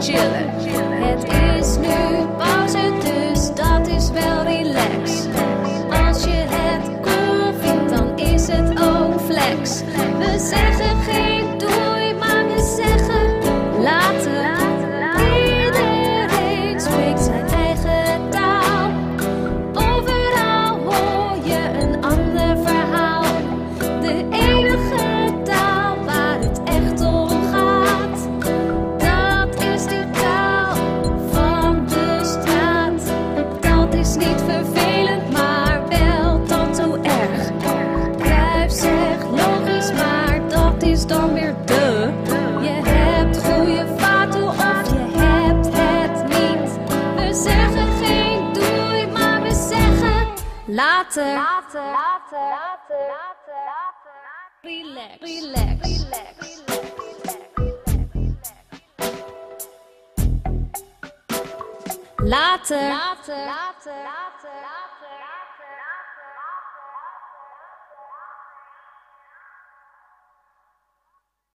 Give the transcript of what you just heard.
chillen. Het is nu pauze, dus dat is wel relax. Als je het cool vindt, dan is het ook flex. We zeggen geen doei, maar we zeggen later. Iedereen spreekt zijn eigen taal. Overal hoor je een ander verhaal. De enige taal waar het echt om gaat, dat is die taal van de straat. Dat is niet vervelend, maar wel dan zo erg. Cruijff zegt logisch, maar dat is dan weer de. Je hebt goede vaten of je hebt het niet. We zeggen geen doei, maar we zeggen later. Relax, relax, later.